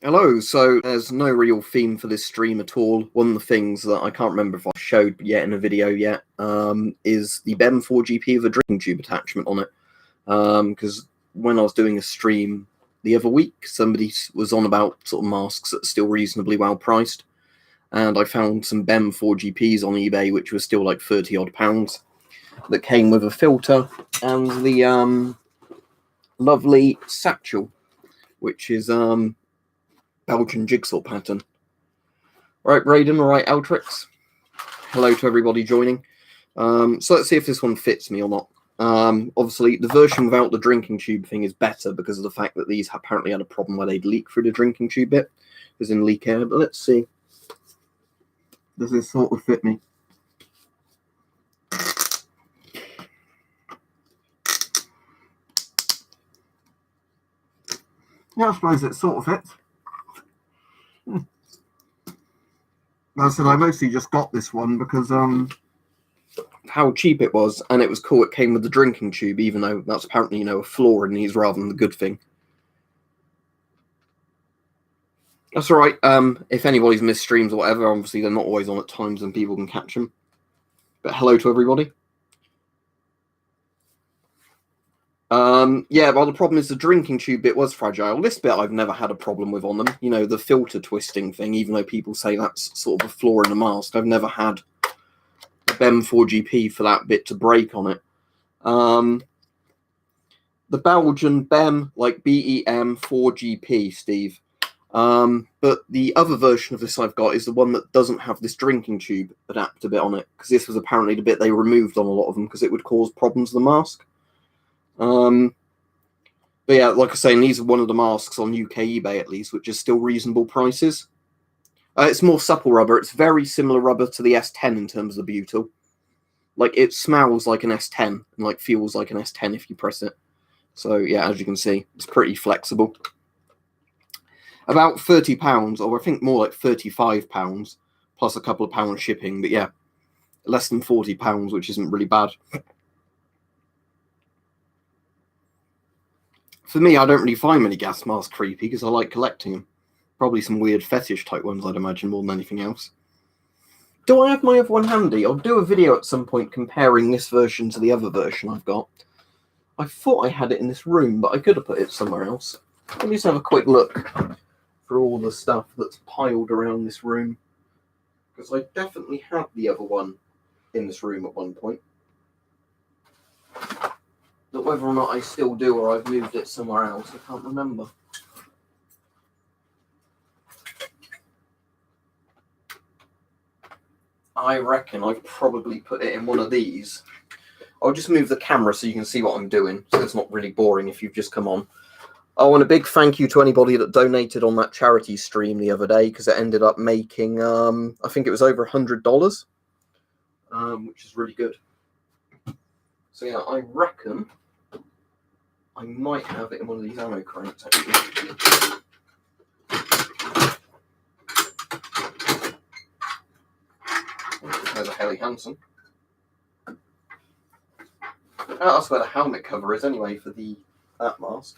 Hello, so there's no real theme for this stream at all. One of the things that I can't remember if I showed yet in a video yet is the BEM 4GP with a drinking tube attachment on it. Because when I was doing a stream the other week, somebody was on about sort of masks that are still reasonably well priced. And I found some BEM 4GPs on eBay, which was still like 30 odd pounds, that came with a filter and the lovely satchel, which is Belgian jigsaw pattern. Right, Braden, all right, Altrix. Hello to everybody joining. So let's see if this one fits me or not. Obviously, the version without the drinking tube thing is better because of the fact that these apparently had a problem where they'd leak through the drinking tube bit, as in leak air. But let's see. Does this sort of fit me? Yeah, I suppose it sort of fits. Like I said, I mostly just got this one because how cheap it was, and it was cool. It came with the drinking tube, even though that's apparently, a flaw in these rather than the good thing. That's all right. If anybody's missed streams or whatever, obviously they're not always on at times and people can catch them. But hello to everybody. Yeah, well, the problem is the drinking tube bit was fragile. This bit I've never had a problem with on them. The filter twisting thing, even though people say that's sort of a flaw in the mask, I've never had a BEM 4GP for that bit to break on it. The Belgian BEM, like BEM 4GP, Steve. But the other version of this I've got is the one that doesn't have this drinking tube adapter bit on it, because this was apparently the bit they removed on a lot of them because it would cause problems with the mask. But yeah, like I say, these are one of the masks on UK eBay at least, which is still reasonable prices. It's more supple rubber. It's very similar rubber to the S10 in terms of the butyl. Like, it smells like an S10 and like feels like an S10 if you press it. So yeah, as you can see, it's pretty flexible. About £30, or I think more like £35, plus a couple of pounds shipping. But yeah, less than £40, which isn't really bad. For me, I don't really find many gas masks creepy because I like collecting them. Probably some weird fetish type ones, I'd imagine, more than anything else. Do I have my other one handy? I'll do a video at some point comparing this version to the other version I've got. I thought I had it in this room, but I could have put it somewhere else. Let me just have a quick look for all the stuff that's piled around this room, because I definitely had the other one in this room at one point. But whether or not I still do or I've moved it somewhere else, I can't remember. I reckon I've probably put it in one of these. I'll just move the camera so you can see what I'm doing, so it's not really boring if you've just come on. Oh, and a big thank you to anybody that donated on that charity stream the other day, because it ended up making, I think it was over $100, which is really good. So yeah, I reckon I might have it in one of these ammo crates, actually. There's a Helly Hansen. That's where the helmet cover is anyway for that mask.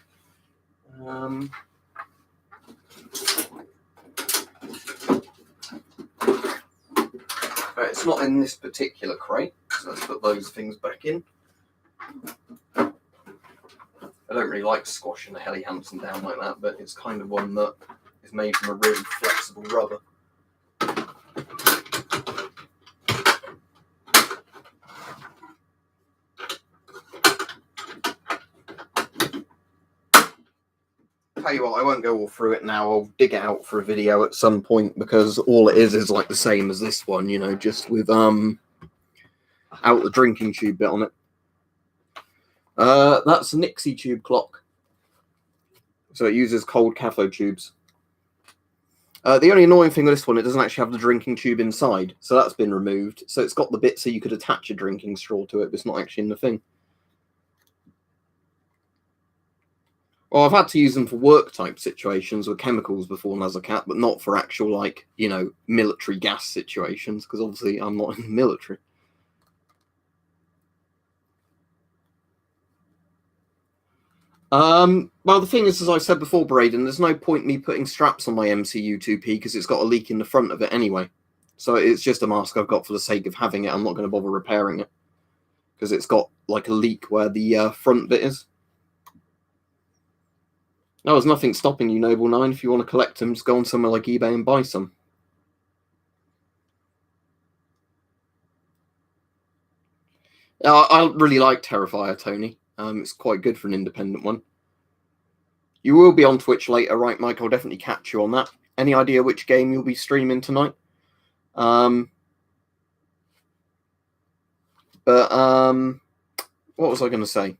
It's not in this particular crate, so let's put those things back in. I don't really like squashing a Helly Hansen down like that, but it's kind of one that is made from a really flexible rubber. Tell you what, I won't go all through it now. I'll dig it out for a video at some point, because all it is like the same as this one, just with out the drinking tube bit on it. That's a Nixie tube clock. So it uses cold cathode tubes. The only annoying thing with this one, it doesn't actually have the drinking tube inside, so that's been removed. So it's got the bit so you could attach a drinking straw to it, but it's not actually in the thing. Well, I've had to use them for work type situations with chemicals before Nazacat, but not for actual, military gas situations, because obviously I'm not in the military. Well, the thing is, as I said before, Braden, there's no point me putting straps on my MCU 2P because it's got a leak in the front of it anyway. So it's just a mask I've got for the sake of having it. I'm not going to bother repairing it because it's got like a leak where the front bit is. No, there's nothing stopping you, Noble 9. If you want to collect them, just go on somewhere like eBay and buy some. I really like Terrifier, Tony. It's quite good for an independent one. You will be on Twitch later, right, Mike? I'll definitely catch you on that. Any idea which game you'll be streaming tonight? What was I going to say?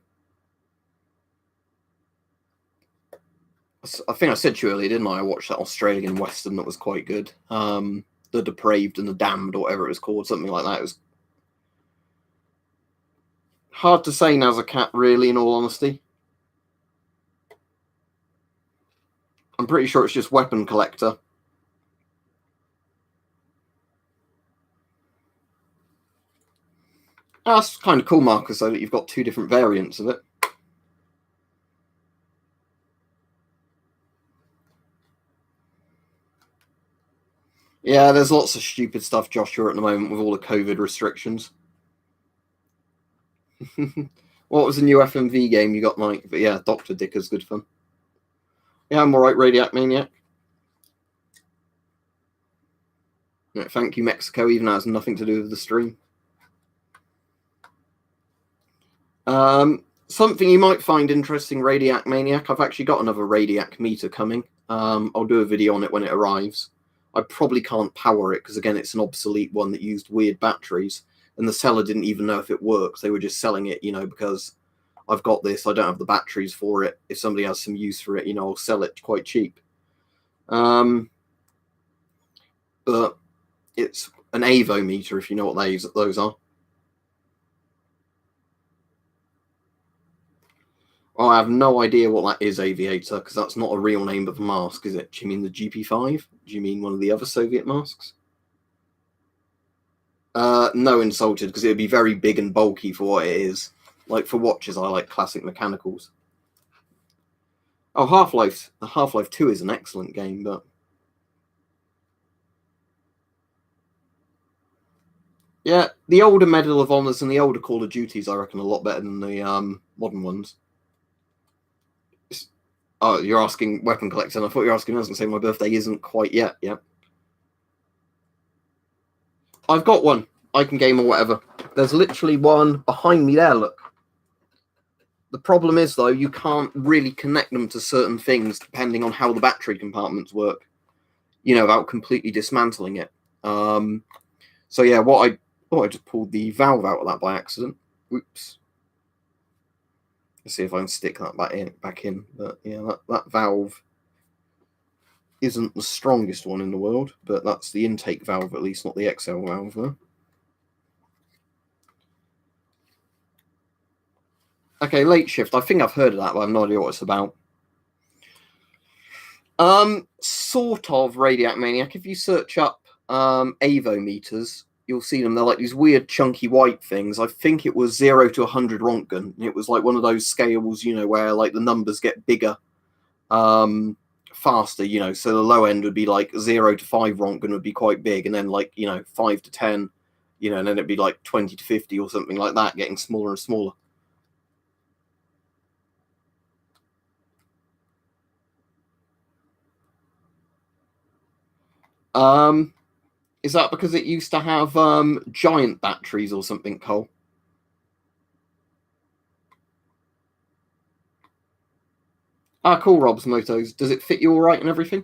I think I said to you earlier, didn't I? I watched that Australian Western that was quite good. The Depraved and the Damned, or whatever it was called, something like that. It was hard to say Nazacat, really, in all honesty. I'm pretty sure it's just Weapon Collector. That's kind of cool, Marcus, though, that you've got two different variants of it. Yeah, there's lots of stupid stuff, Joshua, at the moment with all the COVID restrictions. What was the new FMV game you got, Mike? But yeah, Dr. Dicker's good fun. Yeah, I'm alright, Radiac Maniac. Yeah, thank you, Mexico, even though it has nothing to do with the stream. Something you might find interesting, Radiac Maniac. I've actually got another Radiac meter coming. I'll do a video on it when it arrives. I probably can't power it because, again, it's an obsolete one that used weird batteries. And the seller didn't even know if it works. They were just selling it, because I've got this. I don't have the batteries for it. If somebody has some use for it, I'll sell it quite cheap. But it's an AVO meter, if you know what those are. Oh, I have no idea what that is, Aviator, because that's not a real name of a mask, is it? Do you mean the GP5? Do you mean one of the other Soviet masks? No, insulted, because it would be very big and bulky for what it is. Like, for watches, I like classic mechanicals. Oh, Half-Life. Half-Life 2 is an excellent game, but... Yeah, the older Medal of Honors and the older Call of Duties, I reckon, are a lot better than the modern ones. Oh, you're asking Weapon Collector, and I thought you were asking, I was going to say my birthday isn't quite yet, yeah. I've got one. I can game or whatever. There's literally one behind me there, look. The problem is, though, you can't really connect them to certain things depending on how the battery compartments work, without completely dismantling it. So, yeah, I just pulled the valve out of that by accident. Oops. Let's see if I can stick that back in. But, yeah, that valve isn't the strongest one in the world, but that's the intake valve, at least, not the exhale valve, though. Okay, late shift. I think I've heard of that, but I have no idea what it's about. Sort of Radiac Maniac. If you search up AVO meters, you'll see them. They're like these weird chunky white things. I think it was 0 to 100 Rontgen. It was like one of those scales, where like the numbers get bigger faster, so the low end would be like 0 to 5 Rontgen would be quite big, and then like 5 to 10, and then it'd be like 20 to 50 or something like that, getting smaller and smaller. Is that because it used to have giant batteries or something, Cole? Ah, cool, Rob's Motos. Does it fit you all right and everything?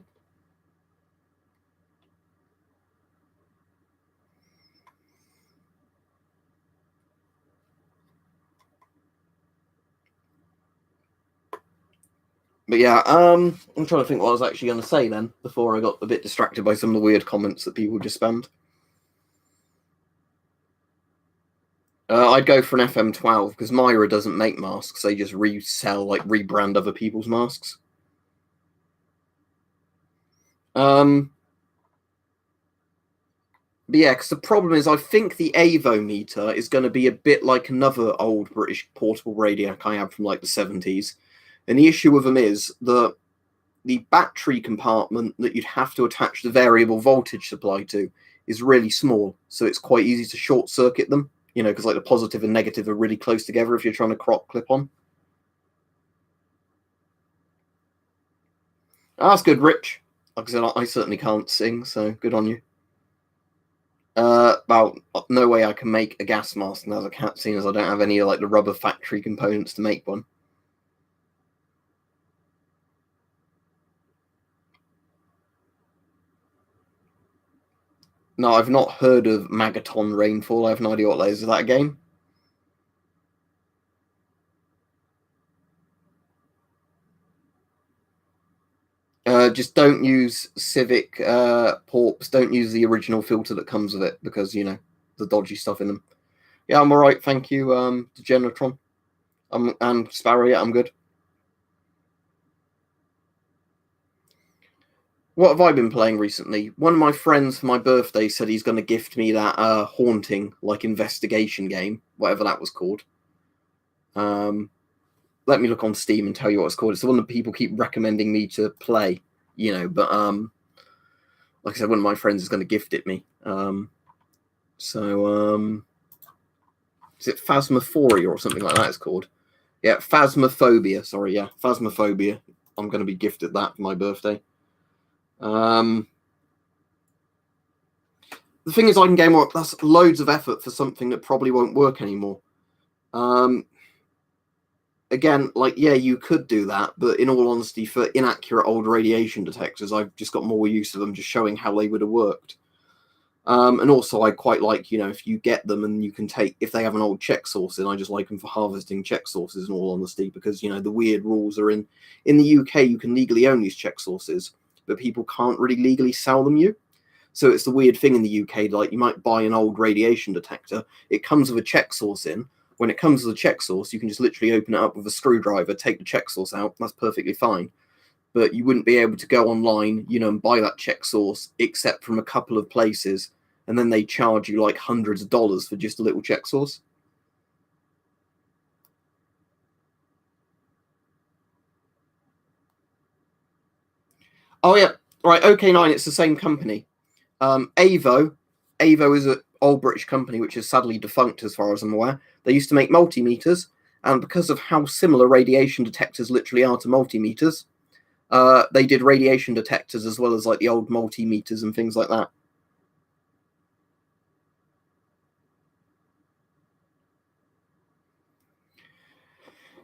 But yeah, I'm trying to think what I was actually going to say then, before I got a bit distracted by some of the weird comments that people just spammed. I'd go for an FM12, because Myra doesn't make masks. They just rebrand other people's masks. But yeah, because the problem is, I think the AVO meter is going to be a bit like another old British portable Radiac I had from like the 70s. And the issue with them is that the battery compartment that you'd have to attach the variable voltage supply to is really small, so it's quite easy to short circuit them, because like the positive and negative are really close together if you're trying to crop clip on. Oh, that's good, Rich. Like I said, I certainly can't sing, so good on you. Well, no way I can make a gas mask as a cat, seeing as I don't have any like the rubber factory components to make one. No, I've not heard of Magaton Rainfall. I have no idea what that is. Is that a game? Just don't use Civic ports. Don't use the original filter that comes with it because, the dodgy stuff in them. Yeah, I'm all right. Thank you, Degenitron. And Sparrow, yeah, I'm good. What have I been playing recently? One of my friends for my birthday said he's going to gift me that Haunting, like investigation game, whatever that was called. Let me look on Steam and tell you what it's called. It's the one that people keep recommending me to play, but like I said, one of my friends is going to gift it me. Is it Phasmophoria or something like that it's called? Yeah, Phasmophobia. Sorry, yeah, Phasmophobia. I'm going to be gifted that for my birthday. The thing is, I can game more. That's loads of effort for something that probably won't work anymore. Again, like, yeah, you could do that, but in all honesty, for inaccurate old radiation detectors, I've just got more use of them just showing how they would have worked. And also, I quite like, if you get them and you can take, if they have an old check source in, I just like them for harvesting check sources, in all honesty, because, the weird rules are in the UK, you can legally own these check sources, but people can't really legally sell them you. So it's the weird thing in the UK, like you might buy an old radiation detector, it comes with a check source in. When it comes with a check source, you can just literally open it up with a screwdriver, take the check source out, that's perfectly fine. But you wouldn't be able to go online, and buy that check source, except from a couple of places, and then they charge you like hundreds of dollars for just a little check source. Oh yeah, right, OK9, it's the same company. Avo is an old British company which is sadly defunct as far as I'm aware. They used to make multimeters, and because of how similar radiation detectors literally are to multimeters, they did radiation detectors as well as like the old multimeters and things like that.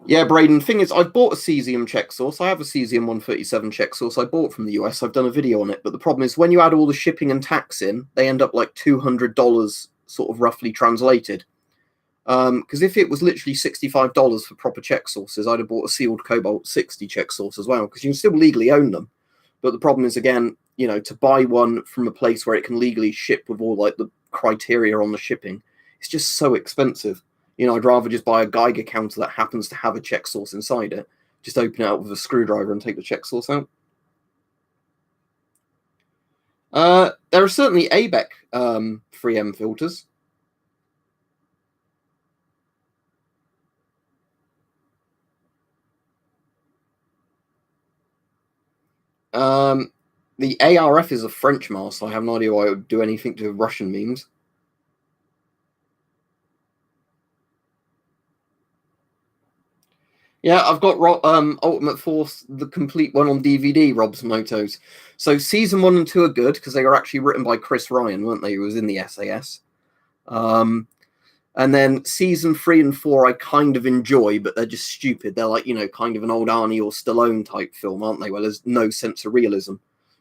Yeah, Braden, thing is, I've bought a cesium check source. I have a cesium 137 check source I bought from the US. I've done a video on it, but the problem is when you add all the shipping and tax in, they end up like $200 sort of roughly translated. Because if it was literally $65 for proper check sources, I'd have bought a sealed Cobalt 60 check source as well, because you can still legally own them. But the problem is, again, to buy one from a place where it can legally ship with all like the criteria on the shipping, it's just so expensive. I'd rather just buy a Geiger counter that happens to have a check source inside it, just open it up with a screwdriver and take the check source out. There are certainly ABEC 3M filters. The ARF is a French mask. So I have no idea why it would do anything to Russian memes. Yeah, I've got Ultimate Force, the complete one on DVD, Rob's Motos. So season 1 and 2 are good because they were actually written by Chris Ryan, weren't they? Who was in the SAS. And then season 3 and 4 I kind of enjoy, but they're just stupid. They're like, kind of an old Arnie or Stallone type film, aren't they? Well, there's no sense of realism.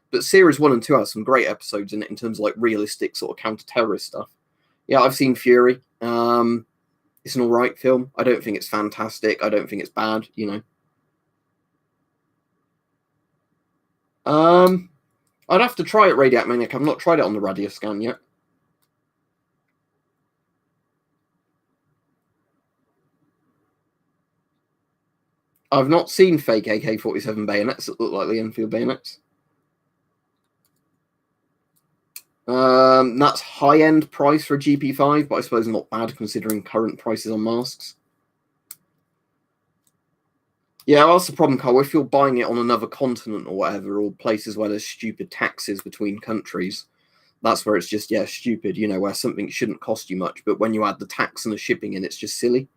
But series 1 and 2 have some great episodes in it in terms of like realistic sort of counter-terrorist stuff. Yeah, I've seen Fury. It's an all right film. I don't think it's fantastic. I don't think it's bad, I'd have to try it, Radiac Maniac. I've not tried it on the Radioscan yet. I've not seen fake AK-47 bayonets that look like the Enfield bayonets. That's high-end price for a GP5, but I suppose not bad considering current prices on masks. Yeah, that's the problem, Carl. If you're buying it on another continent or whatever, or places where there's stupid taxes between countries, that's where it's just, yeah, stupid, you know, where something shouldn't cost you much. But when you add the tax and the shipping in, it's just silly.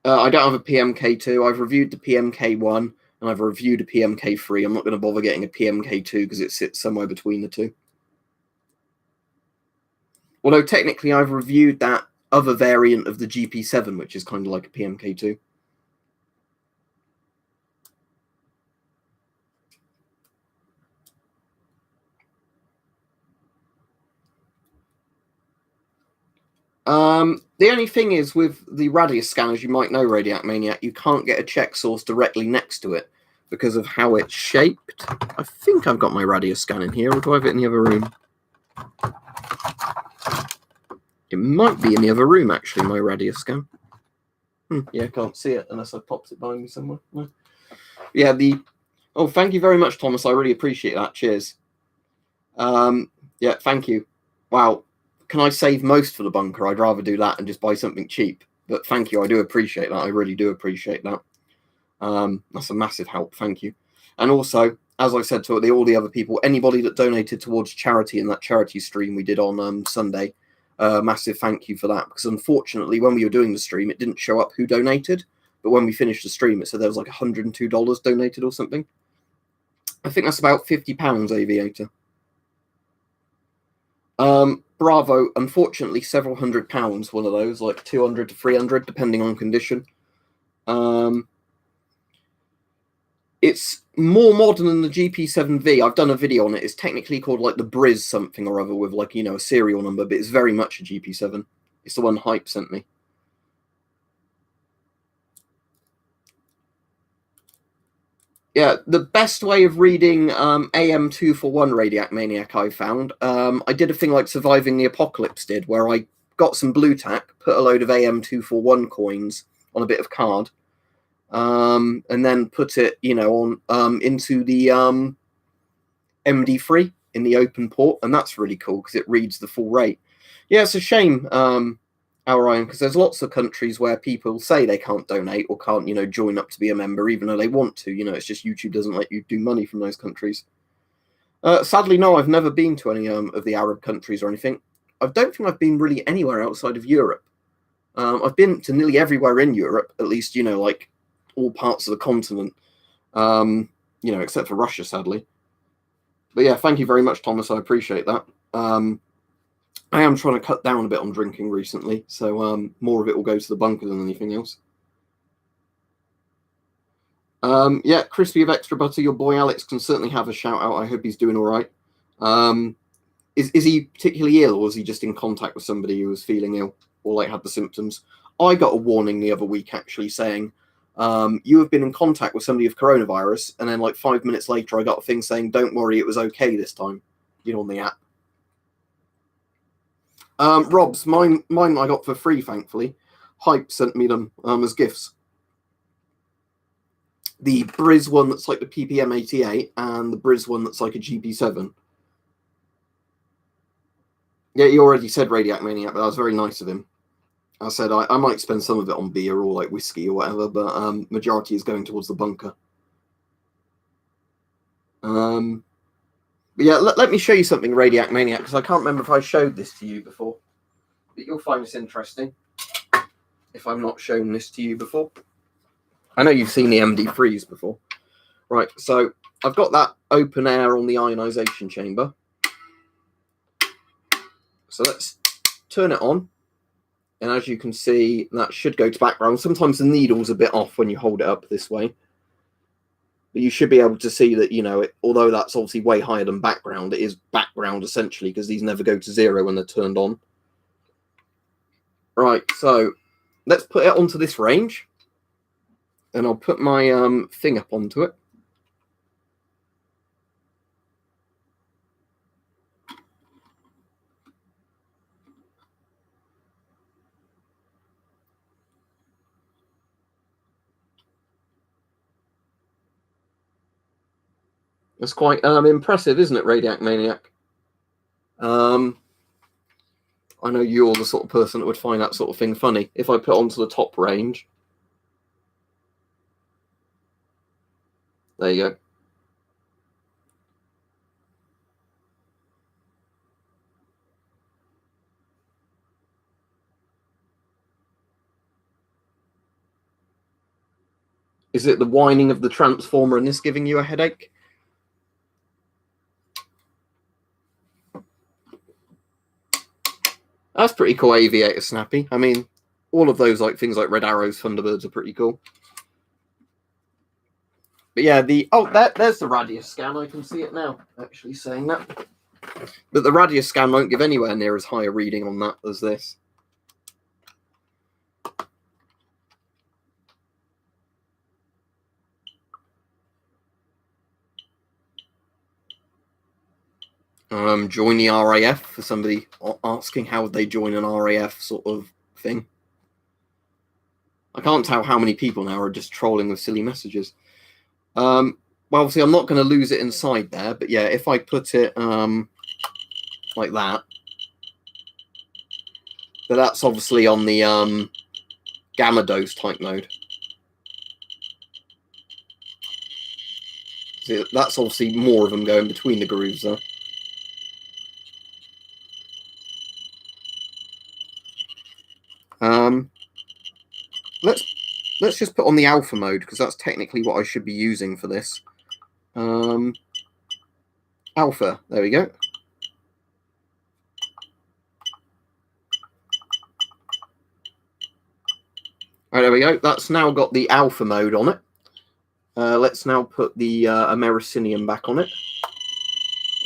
I don't have a PMK2. I've reviewed the PMK1 and I've reviewed a PMK3. I'm not going to bother getting a PMK2 because it sits somewhere between the two. Although technically I've reviewed that other variant of the GP7, which is kind of like a PMK2. The only thing is with the radius scanners, you might know, Radiac Maniac, you can't get a check source directly next to it because of how it's shaped. I think I've got my radius scan in here, or do I have it in the other room? It might be in the other room, actually, my radius scan. Yeah, I can't see it unless I popped it behind me somewhere. No. Yeah, oh, thank you very much, Thomas. I really appreciate that. Cheers. Yeah, thank you. Wow. Can I save most for the bunker? I'd rather do that and just buy something cheap. But thank you. I do appreciate that. I really do appreciate that. That's a massive help. Thank you. And also, as I said to all the other people, anybody that donated towards charity in that charity stream we did on Sunday, massive thank you for that. Because unfortunately, when we were doing the stream, it didn't show up who donated. But when we finished the stream, it said there was like $102 donated or something. I think that's about £50, Aviator. Bravo, unfortunately, several £100s, one of those, like 200 to 300, depending on condition. It's more modern than the GP7V. I've done a video on it. It's technically called like the Briz something or other with like, you know, a serial number, but it's very much a GP7. It's the one Hype sent me. Yeah, the best way of reading AM241 Radiac Maniac I found, I did a thing like Surviving the Apocalypse did, where I got some blue tack, put a load of AM241 coins on a bit of card, and then put it, you know, on into the MD3 in the open port, and that's really cool because it reads the full rate. Yeah, it's a shame, Orion, because there's lots of countries where people say they can't donate or can't, you know, join up to be a member, even though they want to. You know, it's just YouTube doesn't let you do money from those countries. Sadly, no, I've never been to any of the Arab countries or anything. I don't think I've been really anywhere outside of Europe. I've been to nearly everywhere in Europe, at least, you know, like all parts of the continent, you know, except for Russia, sadly. But yeah, thank you very much, Thomas. I appreciate that. I am trying to cut down a bit on drinking recently, so more of it will go to the bunker than anything else. Yeah, Crispy of Extra Butter, your boy Alex can certainly have a shout out. I hope he's doing all right. Is he particularly ill, or is he just in contact with somebody who was feeling ill or like had the symptoms? I got a warning the other week actually saying you have been in contact with somebody with coronavirus, and then like 5 minutes later I got a thing saying don't worry, it was okay this time, you know, on the app. Rob's, mine I got for free, thankfully. Hype sent me them as gifts. The Briz one that's like the PPM 88 and the Briz one that's like a GP7. Yeah, he already said Radiac Maniac, but that was very nice of him. I said I might spend some of it on beer or like whiskey or whatever, but majority is going towards the bunker. But yeah, let me show you something, Radiac Maniac, because I can't remember if I showed this to you before. But you'll find this interesting if I'm not shown this to you before. I know you've seen the MD3s before. Right, so I've got that open air on the ionization chamber. So let's turn it on. And as you can see, that should go to background. Sometimes the needle's a bit off when you hold it up this way. But you should be able to see that, you know, although that's obviously way higher than background, it is background essentially because these never go to zero when they're turned on. Right, so let's put it onto this range. And I'll put my thing up onto it. It's quite impressive, isn't it, Radiac Maniac? I know you're the sort of person that would find that sort of thing funny. If I put onto the top range, there you go. Is it the whining of the transformer and this giving you a headache? That's pretty cool, Aviator Snappy. I mean, all of those like things like Red Arrows, Thunderbirds are pretty cool. But yeah, there's the radius scan. I can see it now, actually saying that. But the radius scan won't give anywhere near as high a reading on that as this. Join the RAF for somebody asking how would they join an RAF sort of thing. I can't tell how many people now are just trolling with silly messages. Well, obviously, I'm not going to lose it inside there, but yeah, if I put it like that, but that's obviously on the gamma dose type mode. So that's obviously more of them going between the grooves there. Let's just put on the alpha mode because that's technically what I should be using for this. Alpha, there we go. Right, there we go. That's now got the alpha mode on it. Let's now put the Americinium back on it.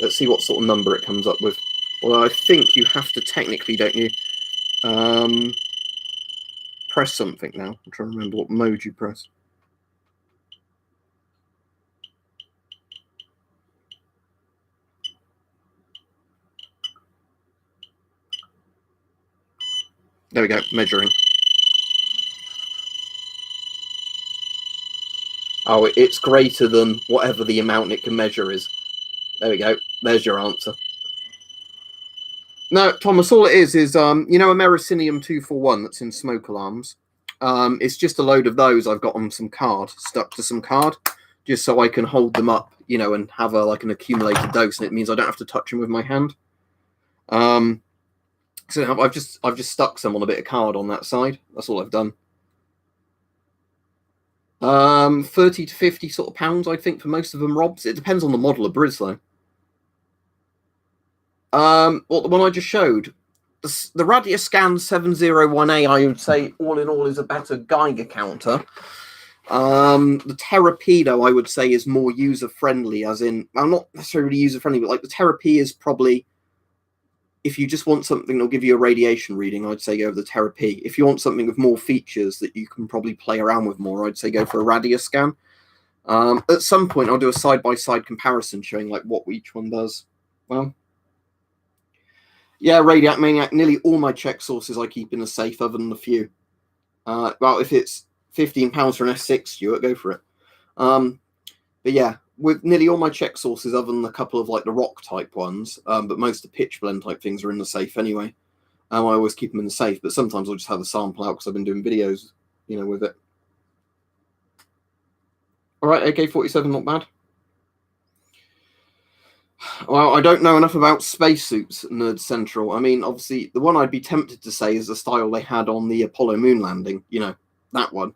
Let's see what sort of number it comes up with. Well, I think you have to technically, don't you? Press something now. I'm trying to remember what mode you press. There we go, measuring. Oh, it's greater than whatever the amount it can measure is. There we go. There's your answer. No, Thomas, all it is you know, Americinium 241 that's in smoke alarms. It's just a load of those I've got on some card, stuck to some card, just so I can hold them up, you know, and have like an accumulated dose, and it means I don't have to touch them with my hand. So I've just stuck some on a bit of card on that side. That's all I've done. 30 to 50 sort of pounds, I think, for most of them, Robs. It depends on the model of Briz, though. Well, the one I just showed, the Radius Scan 701A, I would say, all in all, is a better Geiger counter. The Terrapedo, I would say, is more user-friendly, as in, well, not necessarily user-friendly, but like the Terapy is probably, if you just want something that'll give you a radiation reading, I'd say go with the Terapy. If you want something with more features that you can probably play around with more, I'd say go for a Radius Scan. At some point, I'll do a side-by-side comparison showing like what each one does. Well, yeah, Radiac Maniac, nearly all my check sources I keep in a safe other than a few. Well, if it's £15 for an S6, Stuart, go for it. But yeah, with nearly all my check sources other than a couple of like the rock type ones, but most of the pitch blend type things are in the safe anyway. I always keep them in the safe, but sometimes I'll just have a sample out because I've been doing videos, you know, with it. All right, AK-47, not bad. Well, I don't know enough about spacesuits, Nerd Central. I mean, obviously, the one I'd be tempted to say is the style they had on the Apollo moon landing, you know, that one.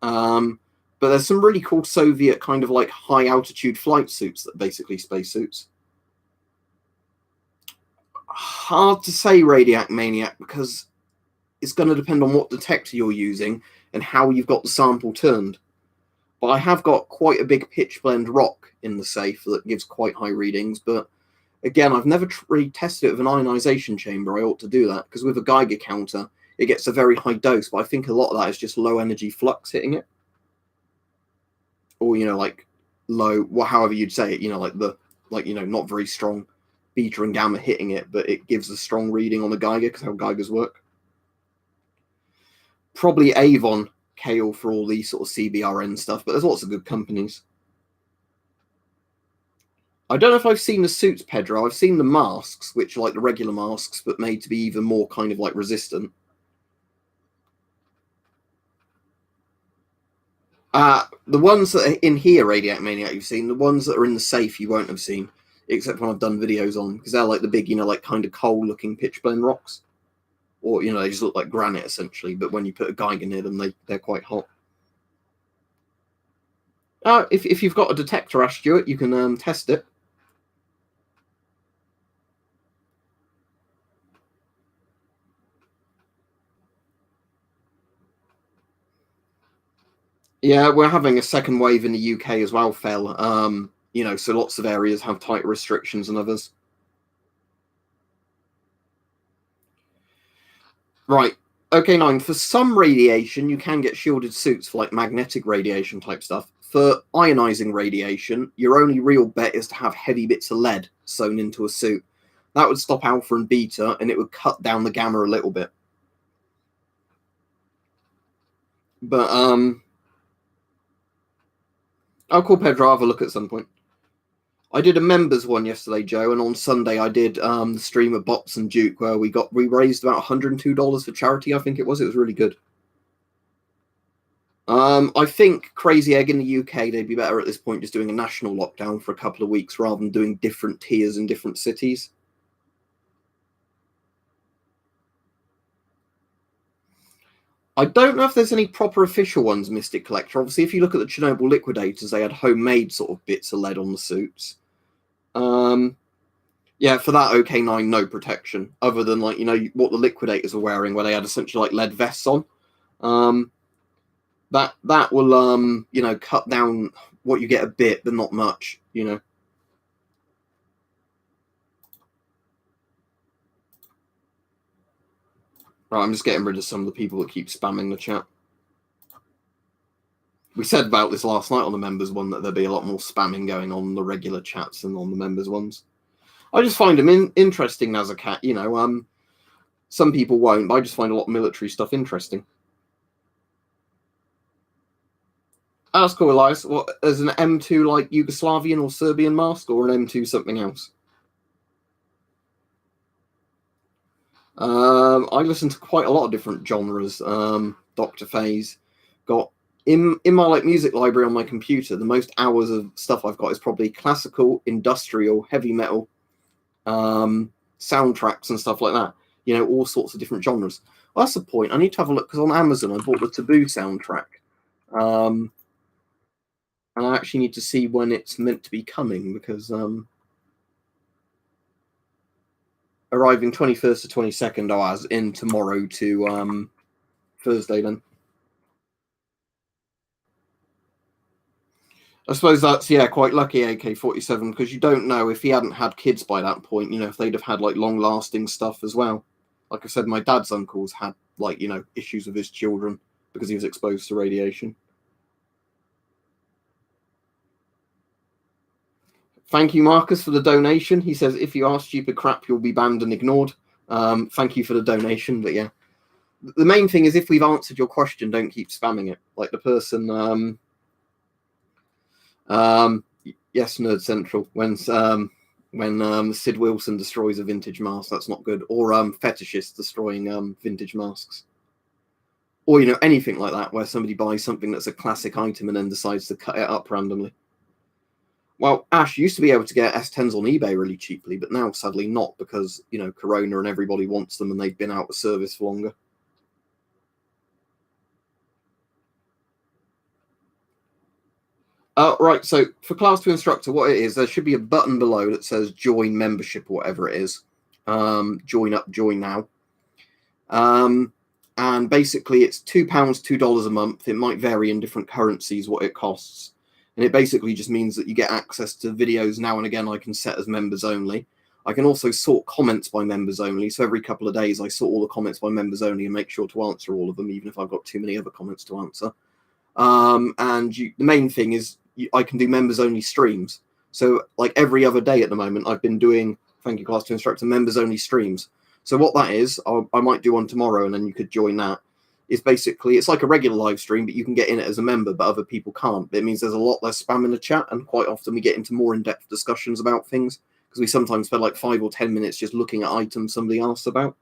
But there's some really cool Soviet kind of like high altitude flight suits that are basically spacesuits. Hard to say, Radiac Maniac, because it's going to depend on what detector you're using and how you've got the sample turned. But I have got quite a big pitch blend rock in the safe that gives quite high readings. But again, I've never really tested it with an ionization chamber. I ought to do that because with a Geiger counter, it gets a very high dose. But I think a lot of that is just low energy flux hitting it. Or, you know, like low, however you'd say it, you know, like, you know, not very strong beta and gamma hitting it, but it gives a strong reading on the Geiger because how Geigers work. Probably Avon Kale for all these sort of CBRN stuff, but there's lots of good companies. I don't know if I've seen the suits, Pedro. I've seen the masks, which are like the regular masks, but made to be even more kind of like resistant. The ones that are in here, Radiac Maniac, you've seen. The ones that are in the safe, you won't have seen, except when I've done videos on, because they're like the big, like kind of coal-looking pitch-blende rocks, or they just look like granite essentially. But when you put a Geiger near them, they're quite hot. If you've got a detector, Ash Stewart, you can test it. Yeah, we're having a second wave in the UK as well, Phil. So lots of areas have tighter restrictions than others. Right. Okay, 9. For some radiation, you can get shielded suits for like magnetic radiation type stuff. For ionizing radiation, your only real bet is to have heavy bits of lead sewn into a suit. That would stop alpha and beta, and it would cut down the gamma a little bit. But I'll call Pedro. I'll have a look at some point. I did a members one yesterday, Joe, and on Sunday I did the stream of Bots and Duke where we raised about $102 for charity. I think it was. It was really good. I think Crazy Egg in the UK, they'd be better at this point just doing a national lockdown for a couple of weeks rather than doing different tiers in different cities. I don't know if there's any proper official ones, Mystic Collector. Obviously, if you look at the Chernobyl liquidators, they had homemade sort of bits of lead on the suits. Yeah, for that OK9, no protection other than like what the liquidators were wearing, where they had essentially like lead vests on. That will cut down what you get a bit, but not much. Right, I'm just getting rid of some of the people that keep spamming the chat. We said about this last night on the members one that there'd be a lot more spamming going on the regular chats than on the members ones. I just find them interesting as a cat. Some people won't, but I just find a lot of military stuff interesting. That's cool, Elias. What, as an M2 like Yugoslavian or Serbian mask, or an M2 something else? I listen to quite a lot of different genres. Dr. Phase got in my like music library on my computer. The most hours of stuff I've got is probably classical, industrial, heavy metal, soundtracks and stuff like that. All sorts of different genres. Well, that's the point. I need to have a look because on Amazon I bought the Taboo soundtrack, and I actually need to see when it's meant to be coming because arriving 21st to 22nd, as in tomorrow to Thursday then. I suppose that's quite lucky AK-47 because you don't know if he hadn't had kids by that point, if they'd have had like long-lasting stuff as well. Like I said, my dad's uncles had like issues with his children because he was exposed to radiation. Thank you, Marcus, for the donation. He says, if you ask stupid crap, you'll be banned and ignored. Thank you for the donation. But yeah, the main thing is if we've answered your question, don't keep spamming it. Like the person, yes, Nerd Central, when Sid Wilson destroys a vintage mask, that's not good. Or fetishists destroying vintage masks. Or, anything like that, where somebody buys something that's a classic item and then decides to cut it up randomly. Well, Ash used to be able to get S10s on eBay really cheaply, but now sadly not because, Corona and everybody wants them and they've been out of service for longer. Right, so for Class 2 Instructor, what it is, there should be a button below that says Join Membership or whatever it is. Join up, join now. And basically it's £2, $2 a month. It might vary in different currencies what it costs. And it basically just means that you get access to videos now and again I can set as members only. I can also sort comments by members only. So every couple of days I sort all the comments by members only and make sure to answer all of them, even if I've got too many other comments to answer. The main thing is I can do members only streams. So like every other day at the moment, I've been doing, thank you, Class 2 Instructor, members only streams. So what that is, I might do one tomorrow and then you could join that. is basically, it's like a regular live stream, but you can get in it as a member, but other people can't. But it means there's a lot less spam in the chat, and quite often we get into more in-depth discussions about things, because we sometimes spend like 5 or 10 minutes just looking at items somebody asked about.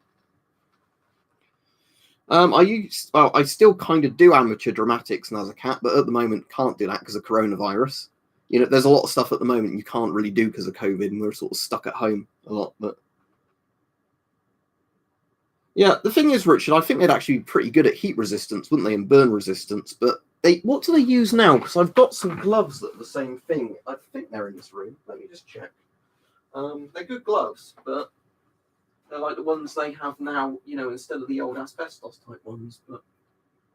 I still kind of do amateur dramatics and as a cat, but at the moment can't do that because of coronavirus. You know, there's a lot of stuff at the moment you can't really do because of COVID, and we're sort of stuck at home a lot. But yeah, the thing is, Richard, I think they'd actually be pretty good at heat resistance, wouldn't they, and burn resistance. But what do they use now? Because I've got some gloves that are the same thing. I think they're in this room. Let me just check. They're good gloves, but they're like the ones they have now, you know, instead of the old asbestos type ones. But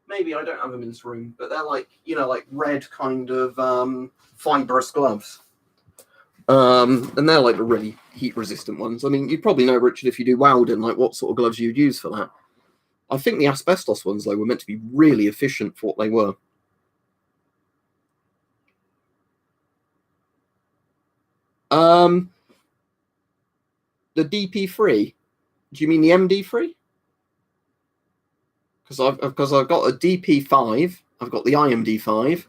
maybe I don't have them in this room. But they're like, you know, like red kind of fibrous gloves. And they're like the really heat resistant ones. I mean, you'd probably know, Richard, if you do welding, like what sort of gloves you'd use for that. I think the asbestos ones, though, were meant to be really efficient for what they were. The DP3. Do you mean the MD3? Because I've got a DP5. I've got the IMD5.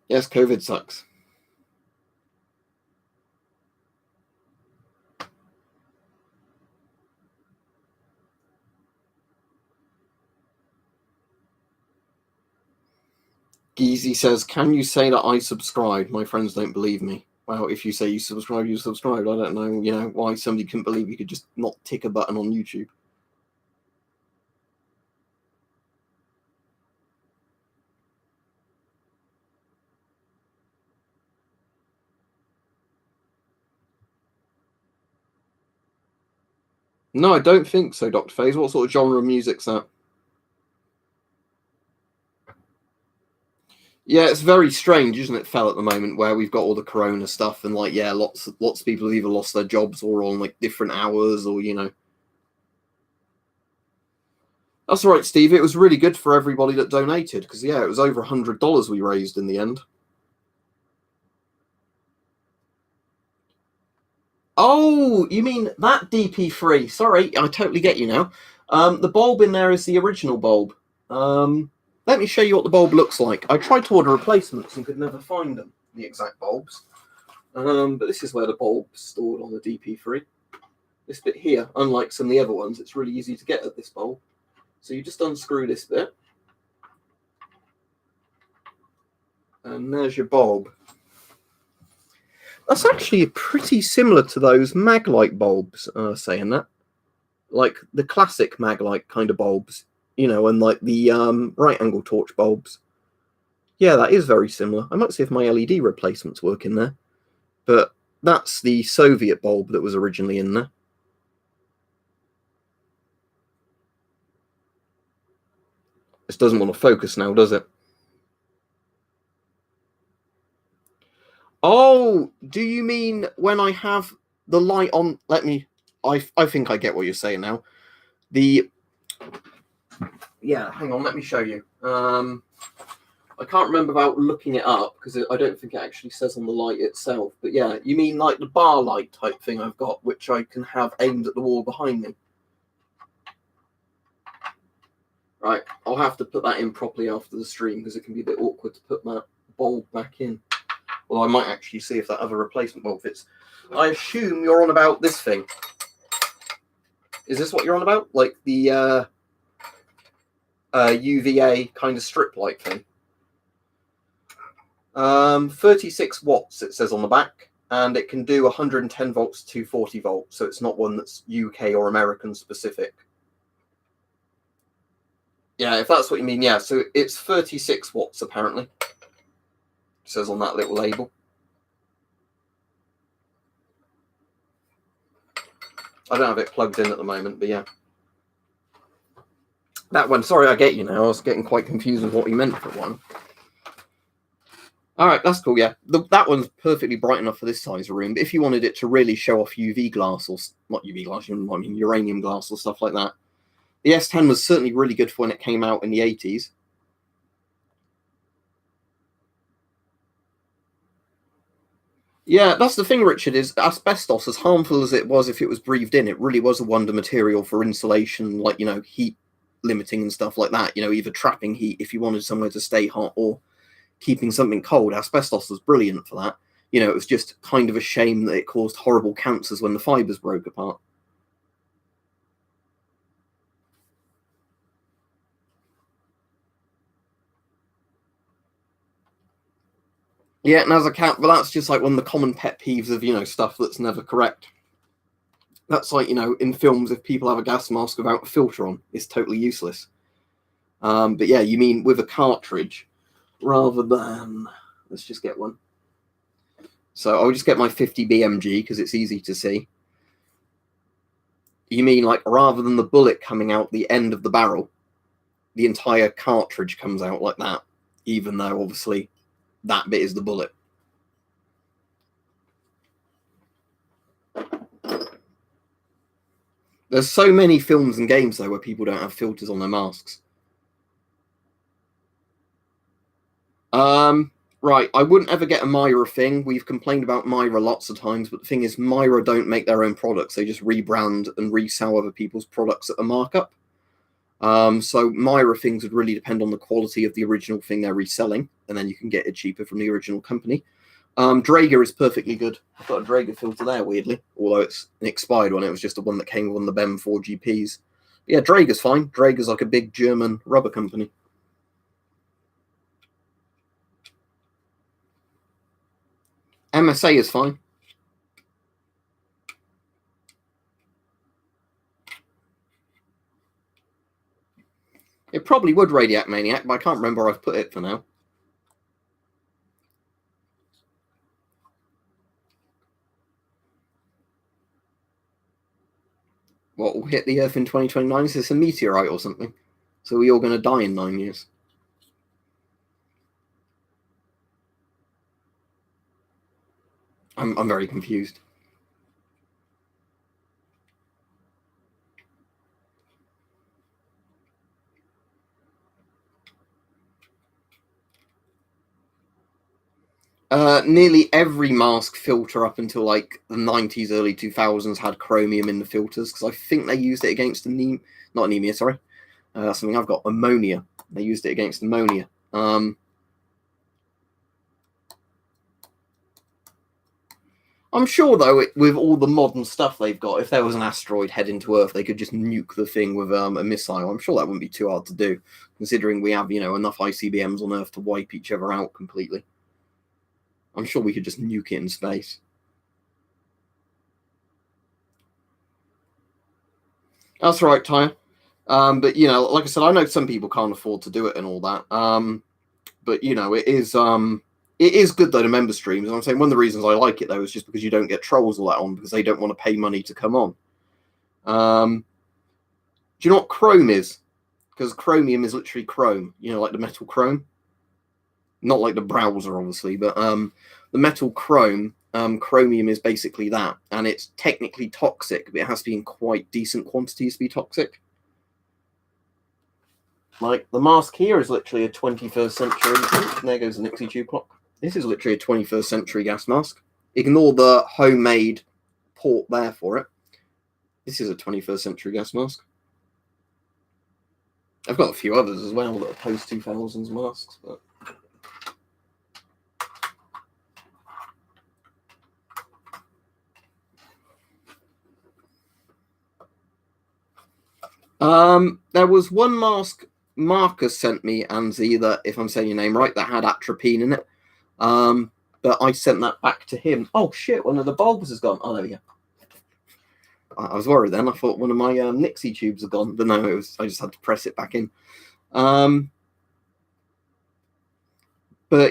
Yes, COVID sucks. Geezy says, can you say that I subscribed? My friends don't believe me. Well, if you say you subscribed, you subscribed. I don't know, you know, why somebody couldn't believe you could just not tick a button on YouTube. No, I don't think so, Dr. Faze. What sort of genre of music's that? Yeah, it's very strange, isn't it, Phil, at the moment, where we've got all the corona stuff and, like, yeah, lots of people have either lost their jobs or on, like, different hours or, you know. That's all right, Steve. It was really good for everybody that donated because, yeah, it was over $100 we raised in the end. Oh, you mean that DP3? Sorry, I totally get you now. The bulb in there is the original bulb. Let me show you what the bulb looks like. I tried to order replacements and could never find them, the exact bulbs. But this is where the bulb's stored on the DP3. This bit here, unlike some of the other ones, it's really easy to get at this bulb. So you just unscrew this bit. And there's your bulb. That's actually pretty similar to those Maglite bulbs, saying that. Like the classic Maglite kind of bulbs, you know, and like the right angle torch bulbs. Yeah, that is very similar. I might see if my LED replacements work in there. But that's the Soviet bulb that was originally in there. This doesn't want to focus now, does it? Oh, do you mean when I have the light on? I think I get what you're saying now. Yeah, hang on, let me show you. I can't remember about looking it up because I don't think it actually says on the light itself. But yeah, you mean like the bar light type thing I've got, which I can have aimed at the wall behind me. Right, I'll have to put that in properly after the stream because it can be a bit awkward to put that bulb back in. Well, I might actually see if that other replacement bulb fits. I assume you're on about this thing. Is this what you're on about? Like the UVA kind of strip light thing? 36 watts, it says on the back, and it can do 110 volts to 40 volts, so it's not one that's UK or American specific. Yeah, if that's what you mean, yeah, so it's 36 watts apparently. It says on that little label. I don't have it plugged in at the moment, but yeah. That one, sorry, I get you now. I was getting quite confused with what you meant for one. All right, that's cool, yeah. That one's perfectly bright enough for this size of room, but if you wanted it to really show off UV glass, or not UV glass, I mean uranium glass or stuff like that, the S10 was certainly really good for when it came out in the 80s. Yeah, that's the thing, Richard, is asbestos, as harmful as it was if it was breathed in, it really was a wonder material for insulation, like, heat limiting and stuff like that, either trapping heat if you wanted somewhere to stay hot or keeping something cold. Asbestos was brilliant for that. It was just kind of a shame that it caused horrible cancers when the fibers broke apart. Yeah, and as a cat, but that's just like one of the common pet peeves of, stuff that's never correct. That's like, in films, if people have a gas mask without a filter on, it's totally useless. But yeah, you mean with a cartridge rather than, let's just get one. So I'll just get my 50 BMG because it's easy to see. You mean like rather than the bullet coming out the end of the barrel, the entire cartridge comes out like that, even though obviously that bit is the bullet. There's so many films and games though where people don't have filters on their masks. Right, I wouldn't ever get a Myra thing. We've complained about Myra lots of times, but the thing is, Myra don't make their own products. They just rebrand and resell other people's products at a markup. So Myra things would really depend on the quality of the original thing they're reselling, and then you can get it cheaper from the original company. Draeger is perfectly good. I've got a Draeger filter there, weirdly, although it's an expired one. It was just the one that came with one of the BEM 4 GPs. Yeah, Draeger's fine. Draeger's like a big German rubber company. MSA is fine. It probably would Radiac Maniac, but I can't remember where I've put it for now. What will hit the Earth in 2029? Is this a meteorite or something? So we're all going to die in 9 years. I'm very confused. Nearly every mask filter up until like the 90s, early 2000s had chromium in the filters because I think they used it against not anemia, sorry. That's something I've got, ammonia. They used it against ammonia. I'm sure, though, with all the modern stuff they've got, if there was an asteroid heading to Earth, they could just nuke the thing with a missile. I'm sure that wouldn't be too hard to do, considering we have, enough ICBMs on Earth to wipe each other out completely. I'm sure we could just nuke it in space. That's right, Tyre. But, like I said, I know some people can't afford to do it and all that. But, it is good, though, to member streams. And I'm saying one of the reasons I like it, though, is just because you don't get trolls all that on because they don't want to pay money to come on. Do you know what chrome is? Because chromium is literally chrome, like the metal chrome. Not like the browser, obviously, but the metal chrome, chromium is basically that. And it's technically toxic, but it has to be in quite decent quantities to be toxic. Like, the mask here is literally a 21st century. There goes the Nixie tube clock. This is literally a 21st century gas mask. Ignore the homemade port there for it. This is a 21st century gas mask. I've got a few others as well that are post 2000s masks, but there was one mask Marcus sent me, Anzi, that, if I'm saying your name right, that had atropine in it. But I sent that back to him. Oh shit, one of the bulbs has gone. Oh, there we go. I was worried then. I thought one of my Nixie tubes had gone, but no, I just had to press it back in. But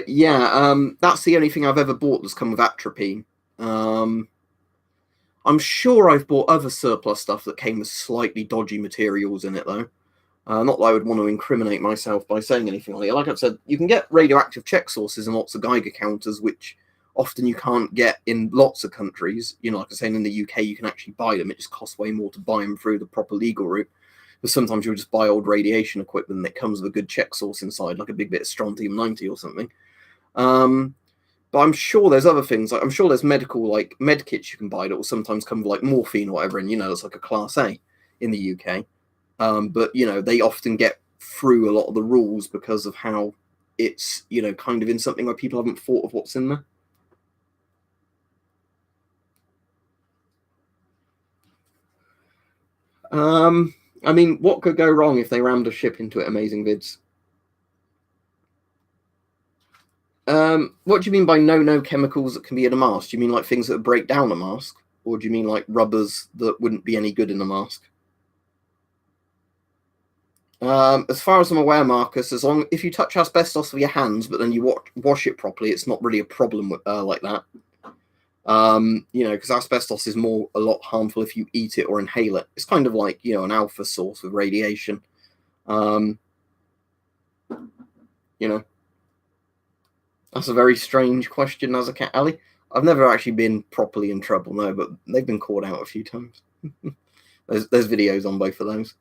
yeah, that's the only thing I've ever bought that's come with atropine. I'm sure I've bought other surplus stuff that came with slightly dodgy materials in it, though. Not that I would want to incriminate myself by saying anything like it. Like I've said, you can get radioactive check sources and lots of Geiger counters, which often you can't get in lots of countries. Like I was saying, in the UK, you can actually buy them. It just costs way more to buy them through the proper legal route. But sometimes you'll just buy old radiation equipment that comes with a good check source inside, like a big bit of strontium-90 or something. But I'm sure there's other things. Like I'm sure there's medical like med kits you can buy that will sometimes come with like morphine or whatever, and it's like a class A in the UK. But they often get through a lot of the rules because of how it's kind of in something where people haven't thought of what's in there. I mean, what could go wrong if they rammed a ship into it? Amazing vids. What do you mean by no chemicals that can be in a mask? Do you mean like things that break down a mask, or do you mean like rubbers that wouldn't be any good in a mask? As far as I'm aware, Marcus, if you touch asbestos with your hands, but then you wash it properly, it's not really a problem like that. Because asbestos is a lot harmful if you eat it or inhale it. It's kind of like an alpha source with radiation. Um, that's a very strange question, Nazakat Ali. I've never actually been properly in trouble, no, but they've been caught out a few times. there's videos on both of those.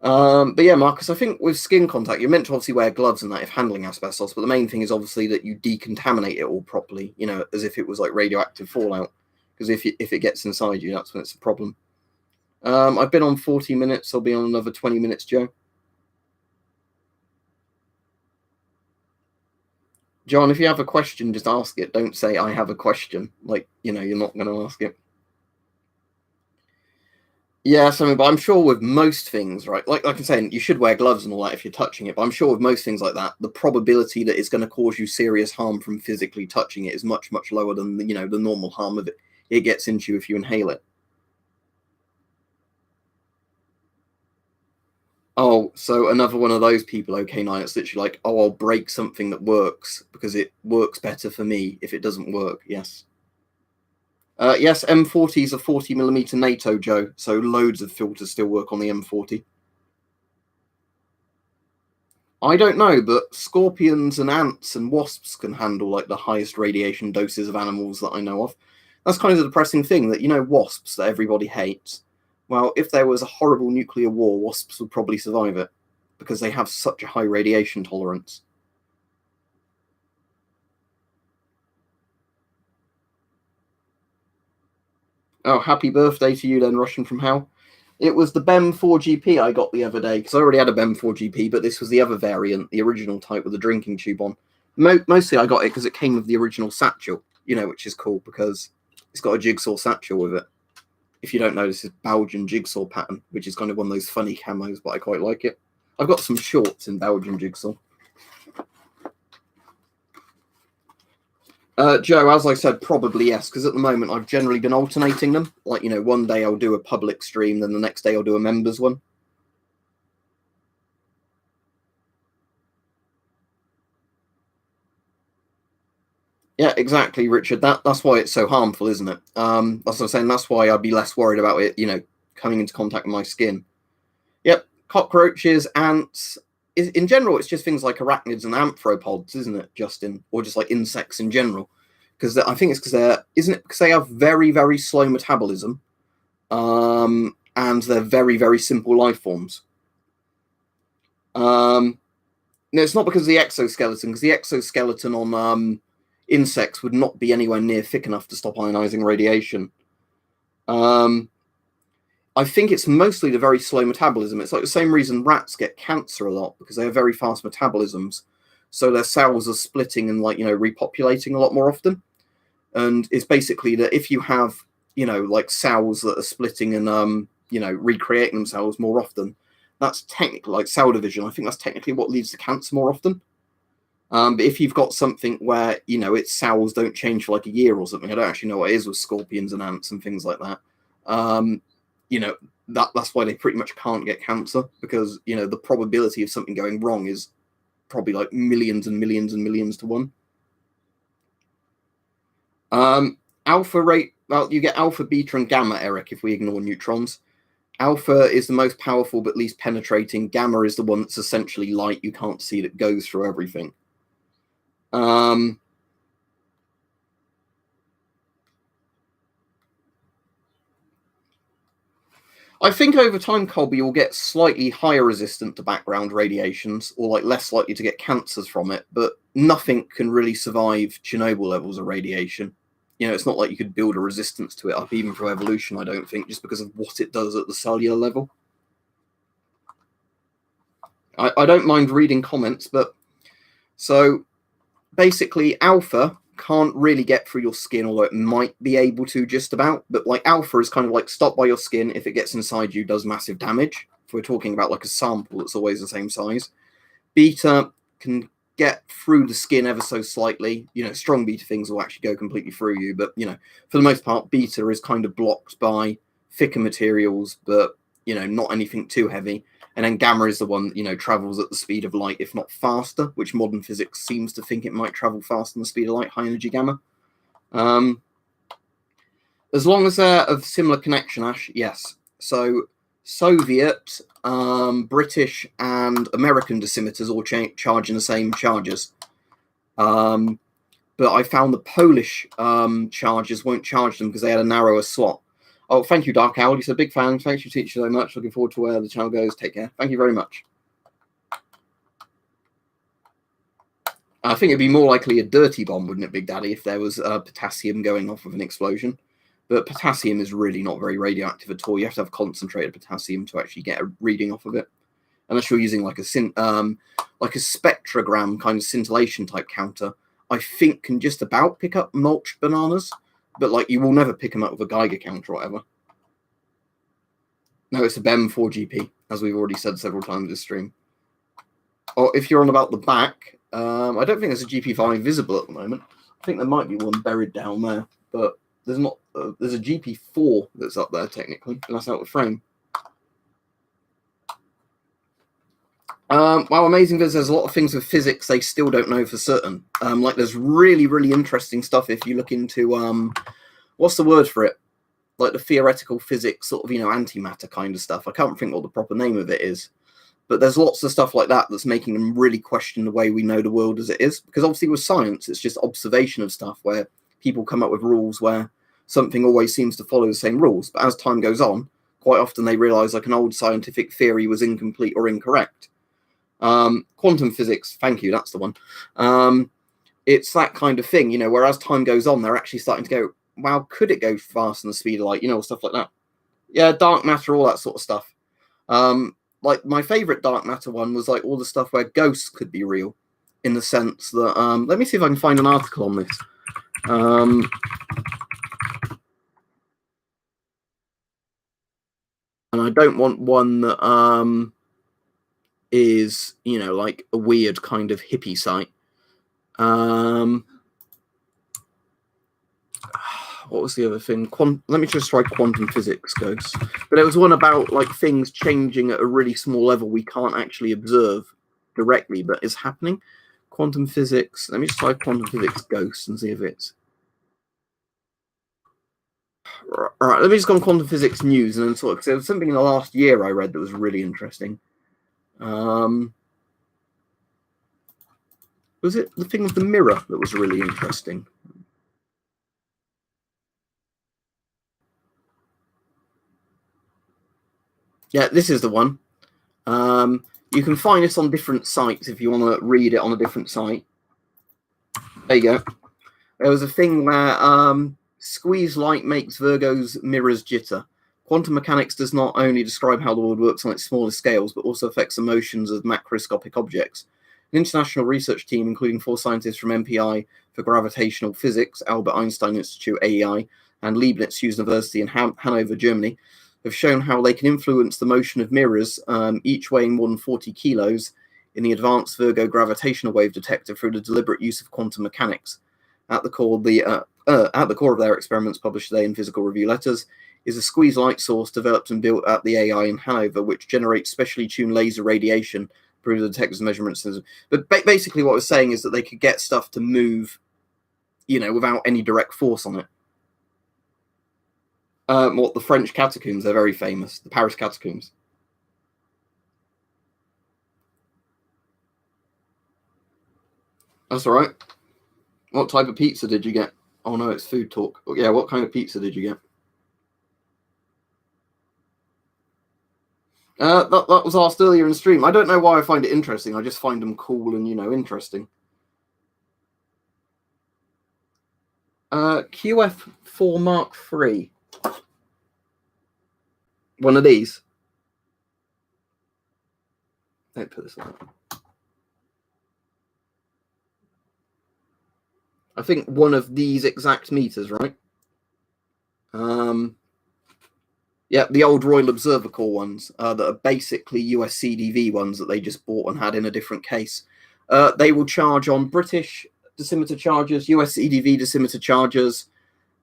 But yeah, Marcus, I think with skin contact, you're meant to obviously wear gloves and that if handling asbestos, but the main thing is obviously that you decontaminate it all properly, as if it was like radioactive fallout. Because if it gets inside you, that's when it's a problem. I've been on 40 minutes. I'll be on another 20 minutes, Joe. John, if you have a question, just ask it. Don't say I have a question. Like, you're not going to ask it. Yeah, but I'm sure with most things, right? Like I'm saying, you should wear gloves and all that if you're touching it. But I'm sure with most things like that, the probability that it's going to cause you serious harm from physically touching it is much, much lower than the normal harm of it gets into you if you inhale it. Oh, so another one of those people, okay, now it's literally like, oh, I'll break something that works because it works better for me if it doesn't work. Yes. Yes, M40 is a 40mm NATO, Joe, so loads of filters still work on the M40. I don't know, but scorpions and ants and wasps can handle like the highest radiation doses of animals that I know of. That's kind of the depressing thing that wasps that everybody hates. Well, if there was a horrible nuclear war, wasps would probably survive it because they have such a high radiation tolerance. Oh, happy birthday to you then, Russian from Hell. It was the BEM 4GP I got the other day because I already had a BEM 4GP, but this was the other variant, the original type with the drinking tube on. Mostly I got it because it came with the original satchel, which is cool because it's got a jigsaw satchel with it. If you don't know, this is Belgian jigsaw pattern, which is kind of one of those funny camos, but I quite like it. I've got some shorts in Belgian jigsaw. Joe, as I said, probably yes, because at the moment I've generally been alternating them. Like, one day I'll do a public stream, then the next day I'll do a members one. Yeah, exactly, Richard. That's why it's so harmful, isn't it? That's what I'm saying. That's why I'd be less worried about it, coming into contact with my skin. Yep, cockroaches, ants. In general, it's just things like arachnids and arthropods, isn't it, Justin? Or just like insects in general. Because I think it's because they have very, very slow metabolism, and they're very, very simple life forms. No, it's not because of the exoskeleton, because the exoskeleton on insects would not be anywhere near thick enough to stop ionizing radiation. I think it's mostly the very slow metabolism. It's like the same reason rats get cancer a lot, because they have very fast metabolisms. So their cells are splitting and repopulating a lot more often. And it's basically that if you have, like cells that are splitting and, recreating themselves more often, that's technically like cell division. I think that's technically what leads to cancer more often. But if you've got something where, its cells don't change for like a year or something, I don't actually know what it is with scorpions and ants and things like that. That's why they pretty much can't get cancer, because, the probability of something going wrong is probably like millions and millions and millions to one. Alpha rate, well, you get alpha, beta, and gamma, Eric, if we ignore neutrons. Alpha is the most powerful but least penetrating. Gamma is the one that's essentially light you can't see that goes through everything. I I think over time, Colby, you'll get slightly higher resistant to background radiations, or like less likely to get cancers from it, but nothing can really survive Chernobyl levels of radiation. You know, it's not like you could build a resistance to it up even through evolution, I don't think, just because of what it does at the cellular level. I don't mind reading comments, but so basically alpha can't really get through your skin, although it might be able to just about, but like alpha is kind of like stopped by your skin. If it gets inside you, does massive damage. If we're talking about like a sample that's always the same size. Beta can get through the skin ever so slightly. You know, strong beta things will actually go completely through you, but you know, for the most part, beta is kind of blocked by thicker materials, but you know, not anything too heavy. And then gamma is the one that, you know, travels at the speed of light, if not faster, which modern physics seems to think it might travel faster than the speed of light, high energy gamma. As long as they're of similar connection, Ash, yes. So Soviet, British, and American dosimeters all charging the same charges. But I found the Polish chargers won't charge them because they had a narrower slot. Oh, thank you, Dark Owl. He's a big fan. Thanks you, teacher, so much. Looking forward to where the channel goes. Take care. Thank you very much. I think it'd be more likely a dirty bomb, wouldn't it, Big Daddy, if there was potassium going off of an explosion. But potassium is really not very radioactive at all. You have to have concentrated potassium to actually get a reading off of it. Unless you're using like a spectrogram kind of scintillation type counter, I think can just about pick up mulched bananas. But like you will never pick them up with a Geiger counter or whatever. No, it's a BEM 4GP, as we've already said several times this stream. Or if you're on about the back, I don't think there's a GP5 visible at the moment. I think there might be one buried down there, but there's not. There's a GP4 that's up there technically, and that's out the frame. Wow, amazing viz. There's a lot of things with physics they still don't know for certain. Like there's really, really interesting stuff if you look into what's the word for it? Like the theoretical physics, sort of, you know, antimatter kind of stuff. I can't think what the proper name of it is, but there's lots of stuff like that that's making them really question the way we know the world as it is. Because obviously with science, it's just observation of stuff where people come up with rules where something always seems to follow the same rules. But as time goes on, quite often they realize like an old scientific theory was incomplete or incorrect. Quantum physics, thank you, that's the one. It's that kind of thing, you know, where as time goes on, they're actually starting to go, wow, could it go faster than the speed of light, you know, stuff like that. Yeah, dark matter, all that sort of stuff. Like my favorite dark matter one was like all the stuff where ghosts could be real, in the sense that let me see if I can find an article on this. And I don't want one that is, you know, like a weird kind of hippie site. What was the other thing? Let me just try quantum physics ghosts. But it was one about like things changing at a really small level we can't actually observe directly, but is happening. Quantum physics. Let me just try quantum physics ghosts and see if it's. All right, let me just go on quantum physics news and then sort of, because there was something in the last year I read that was really interesting. Was it the thing with the mirror that was really interesting? Yeah, this is the one. You can find this on different sites if you want to read it on a different site. There you go. There was a thing where squeeze light makes Virgo's mirrors jitter. Quantum mechanics does not only describe how the world works on its smallest scales, but also affects the motions of macroscopic objects. An international research team, including 4 scientists from MPI for gravitational physics, Albert Einstein Institute, AEI, and Leibniz University in Hanover, Germany, have shown how they can influence the motion of mirrors, each weighing more than 40 kilos, in the advanced Virgo gravitational wave detector through the deliberate use of quantum mechanics. At the core of their experiments published today in Physical Review Letters is a squeeze light source developed and built at the AI in Hanover, which generates specially tuned laser radiation through the detector's measurements. But basically what I was saying is that they could get stuff to move, you know, without any direct force on it. What, the French catacombs, they're very famous. The Paris catacombs. That's all right. What type of pizza did you get? Oh no, it's food talk. Yeah, what kind of pizza did you get? That was asked earlier in the stream. I don't know why I find it interesting. I just find them cool and, interesting. QF4 Mark III. One of these. Don't put this on. I think one of these exact meters, right? Yeah, the old Royal Observer Corps ones that are basically US CDV ones that they just bought and had in a different case. They will charge on British dosimeter chargers, US CDV dosimeter chargers,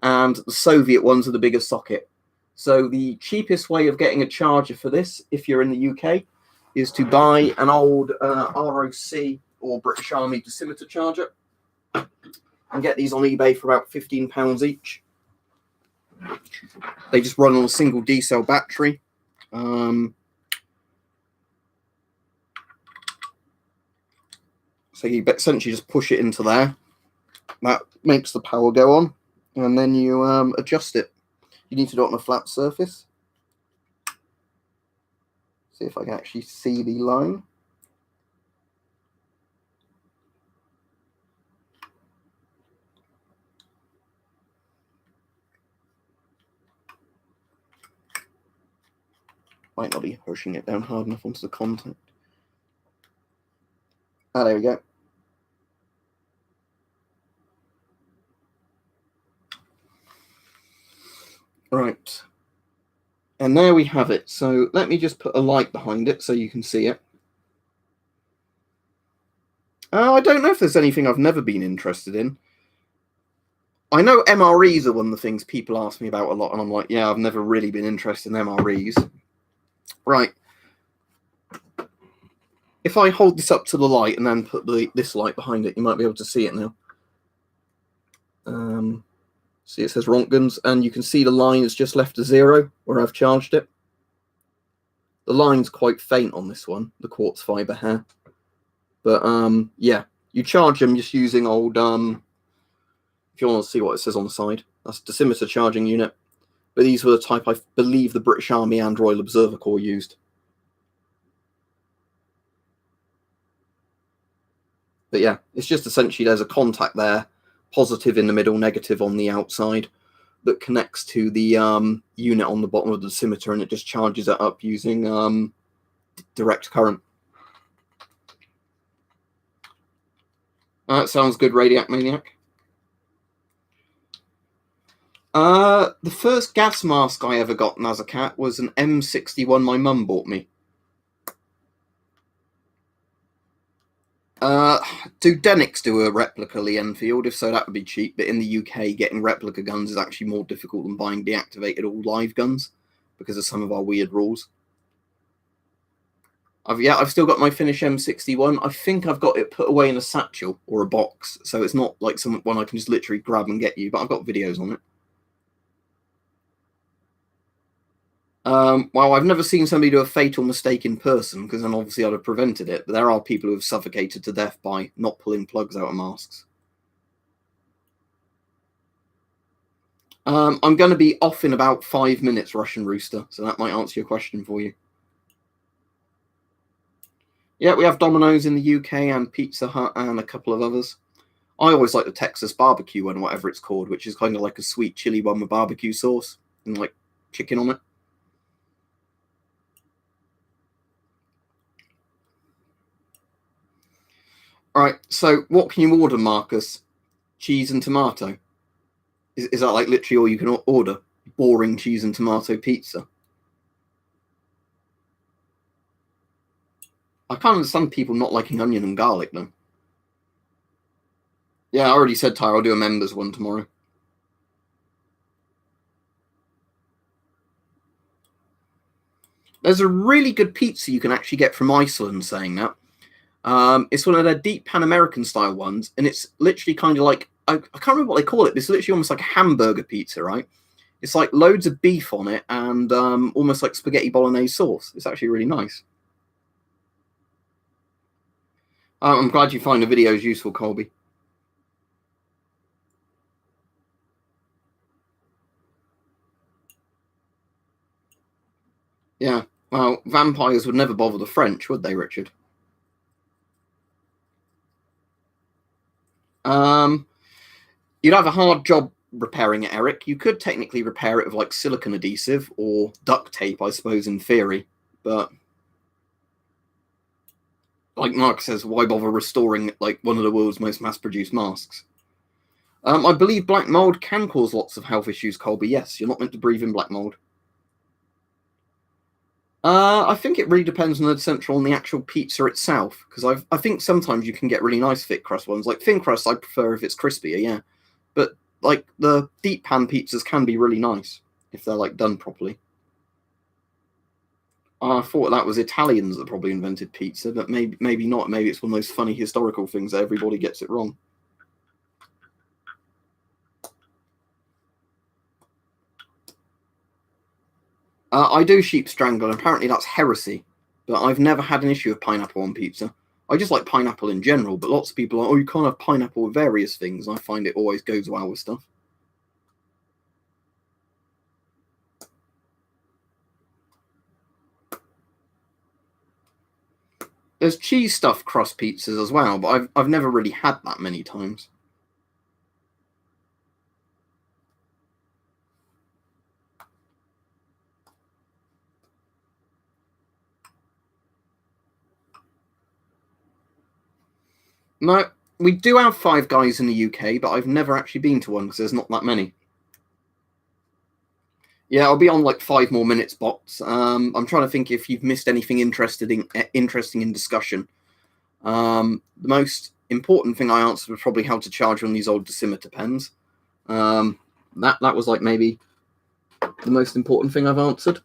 and the Soviet ones are the biggest socket. So the cheapest way of getting a charger for this, if you're in the UK, is to buy an old ROC or British Army dosimeter charger and get these on eBay for about £15 each. They just run on a single D-cell battery. So you essentially just push it into there. That makes the power go on, and then you adjust it. You need to do it on a flat surface. See if I can actually see the line. Might not be pushing it down hard enough onto the contact. Ah, there we go. Right. And there we have it. So let me just put a light behind it so you can see it. I don't know if there's anything I've never been interested in. I know MREs are one of the things people ask me about a lot, and I'm like, yeah, I've never really been interested in MREs. Right. If I hold this up to the light and then put this light behind it, you might be able to see it now. See, it says Rontgens, and you can see the line is just left to 0 where I've charged it. The line's quite faint on this one, the quartz fiber hair. But yeah, you charge them just using old, if you want to see what it says on the side, that's dosimeter charging unit. But these were the type I believe the British Army and Royal Observer Corps used. But yeah, it's just essentially there's a contact there, positive in the middle, negative on the outside, that connects to the unit on the bottom of the dosimeter, and it just charges it up using direct current. That sounds good, Radiac Maniac. The first gas mask I ever got as a cat was an M61 my mum bought me. Do Denix do a replica Lee Enfield? If so, that would be cheap. But in the UK, getting replica guns is actually more difficult than buying deactivated all live guns because of some of our weird rules. I've still got my Finnish M61. I think I've got it put away in a satchel or a box, so it's not like one I can just literally grab and get you. But I've got videos on it. Well, I've never seen somebody do a fatal mistake in person, because then obviously I'd have prevented it. But there are people who have suffocated to death by not pulling plugs out of masks. I'm going to be off in about 5 minutes, Russian Rooster, so that might answer your question for you. Yeah, we have Domino's in the UK and Pizza Hut and a couple of others. I always like the Texas barbecue one, whatever it's called, which is kind of like a sweet chili one with barbecue sauce and like chicken on it. All right, so what can you order, Marcus? Cheese and tomato. Is that like literally all you can order? Boring cheese and tomato pizza. I can't understand people not liking onion and garlic, though. Yeah, I already said, Ty, I'll do a members one tomorrow. There's a really good pizza you can actually get from Iceland, saying that. It's one of their deep Pan American style ones, and it's literally kind of like, I can't remember what they call it, but it's literally almost like a hamburger pizza, right? It's like loads of beef on it and almost like spaghetti bolognese sauce. It's actually really nice. I'm glad you find the videos useful, Colby. Yeah. Well, vampires would never bother the French, would they, Richard? You'd have a hard job repairing it, Eric. You could technically repair it with like silicone adhesive or duct tape, I suppose, in theory. But like Mark says, why bother restoring like one of the world's most mass-produced masks? I believe black mold can cause lots of health issues, Colby. Yes, you're not meant to breathe in black mold. I think it really depends on the actual pizza itself, because I think sometimes you can get really nice thick crust ones. Like thin crust, I prefer if it's crispier, yeah. But like the deep pan pizzas can be really nice if they're like done properly. I thought that was Italians that probably invented pizza, but maybe not. Maybe it's one of those funny historical things that everybody gets it wrong. I do sheep strangle, and apparently that's heresy, but I've never had an issue with pineapple on pizza. I just like pineapple in general, but lots of people are, oh, you can't have pineapple with various things. I find it always goes well with stuff. There's cheese stuffed crust pizzas as well, but I've never really had that many times. No, we do have Five Guys in the UK, but I've never actually been to one because there's not that many. Yeah, I'll be on like 5 more minutes, bots. I'm trying to think if you've missed anything interesting in discussion. The most important thing I answered was probably how to charge on these old dosimeter pens. That was like maybe the most important thing I've answered.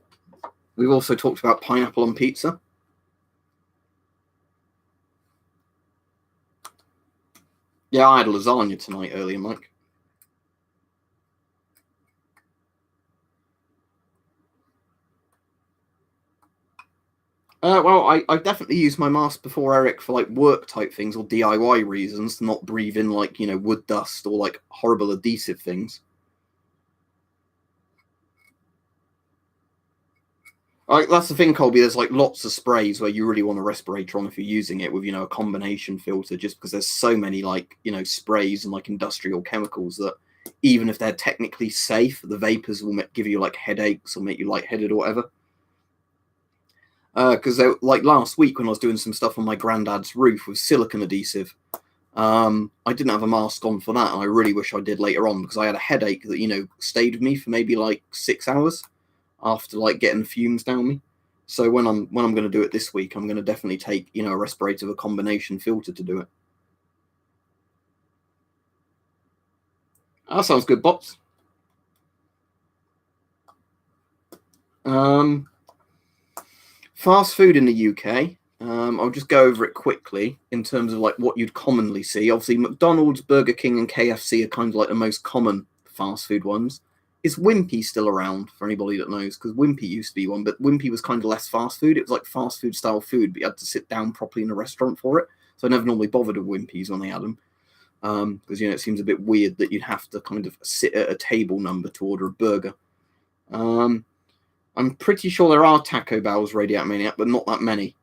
We've also talked about pineapple on pizza. Yeah, I had lasagna tonight earlier, Mike. Well, I definitely used my mask before, Eric, for like work type things or DIY reasons, to not breathe in like, wood dust or like horrible adhesive things. That's the thing, Colby. There's like lots of sprays where you really want a respirator on if you're using it with, a combination filter, just because there's so many like, sprays and like industrial chemicals that even if they're technically safe, the vapors will give you like headaches or make you lightheaded or whatever. Because like last week when I was doing some stuff on my granddad's roof with silicone adhesive, I didn't have a mask on for that, and I really wish I did later on because I had a headache that stayed with me for maybe like 6 hours after like getting the fumes down me. So when I'm going to do it this week, I'm going to definitely take a respirator with a combination filter to do it. That sounds good, bots. Fast food in the UK. I'll just go over it quickly in terms of like what you'd commonly see. Obviously, McDonald's, Burger King, and KFC are kind of like the most common fast food ones. Is Wimpy still around for anybody that knows? Because Wimpy used to be one, but Wimpy was kind of less fast food. It was like fast food style food, but you had to sit down properly in a restaurant for it. So I never normally bothered with Wimpy's when they had them. Because it seems a bit weird that you'd have to kind of sit at a table number to order a burger. I'm pretty sure there are Taco Bell's Radiator Maniac, but not that many.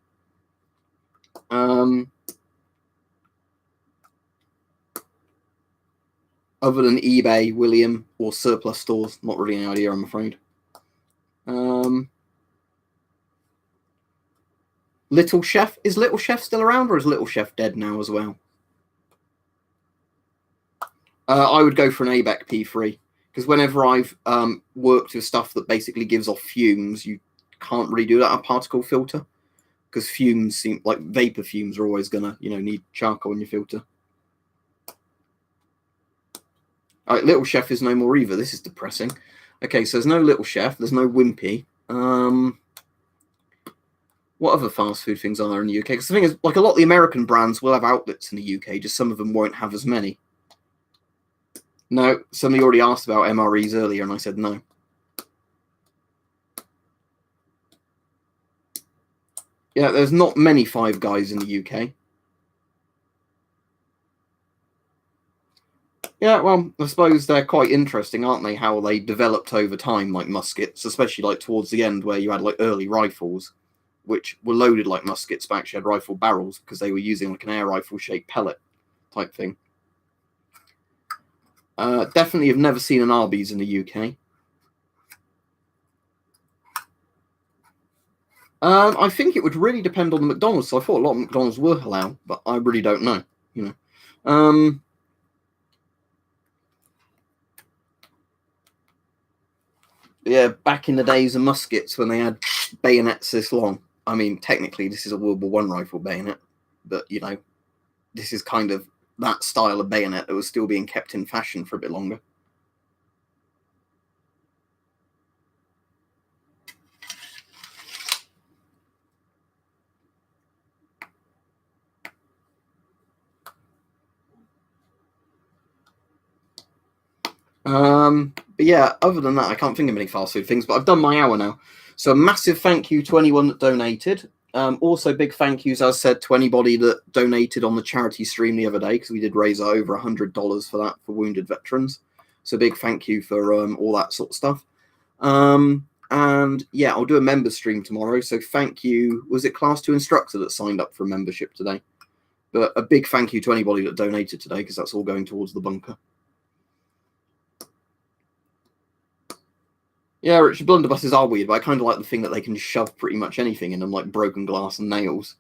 Other than eBay, William, or surplus stores, not really any idea, I'm afraid. Little Chef, is Little Chef still around, or is Little Chef dead now as well? I would go for an ABEC P3 because whenever I've worked with stuff that basically gives off fumes, you can't really do that on a particle filter because fumes seem like vapor fumes are always gonna need charcoal in your filter. All right, Little Chef is no more either. This is depressing. Okay, so there's no Little Chef. There's no Wimpy. What other fast food things are there in the UK? Because the thing is, like a lot of the American brands will have outlets in the UK, just some of them won't have as many. No, somebody already asked about MREs earlier, and I said no. Yeah, there's not many Five Guys in the UK. Yeah, well, I suppose they're quite interesting, aren't they? How they developed over time, like muskets, especially like towards the end, where you had like early rifles, which were loaded like muskets, but actually had rifle barrels because they were using like an air rifle shaped pellet type thing. Definitely have never seen an Arby's in the UK. I think it would really depend on the McDonald's. So I thought a lot of McDonald's were halal, but I really don't know. You know, yeah, back in the days of muskets when they had bayonets this long. I mean, technically, this is a World War One rifle bayonet, but you know, this is kind of that style of bayonet that was still being kept in fashion for a bit longer. But yeah, other than that, I can't think of any fast food things, but I've done my hour now. So a massive thank you to anyone that donated. Also, big thank yous, as I said, to anybody that donated on the charity stream the other day, because we did raise over $100 for that for wounded veterans. So big thank you for all that sort of stuff. And yeah, I'll do a member stream tomorrow. So thank you. Was it Class 2 instructor that signed up for a membership today? But a big thank you to anybody that donated today, because that's all going towards the bunker. Yeah, Richard, blunderbusses are weird, but I kind of like the thing that they can shove pretty much anything in them, like broken glass and nails.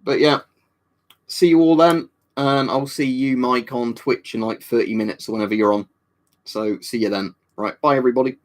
But yeah, see you all then, and I'll see you, Mike, on Twitch in like 30 minutes or whenever you're on. So see you then. Right, bye everybody.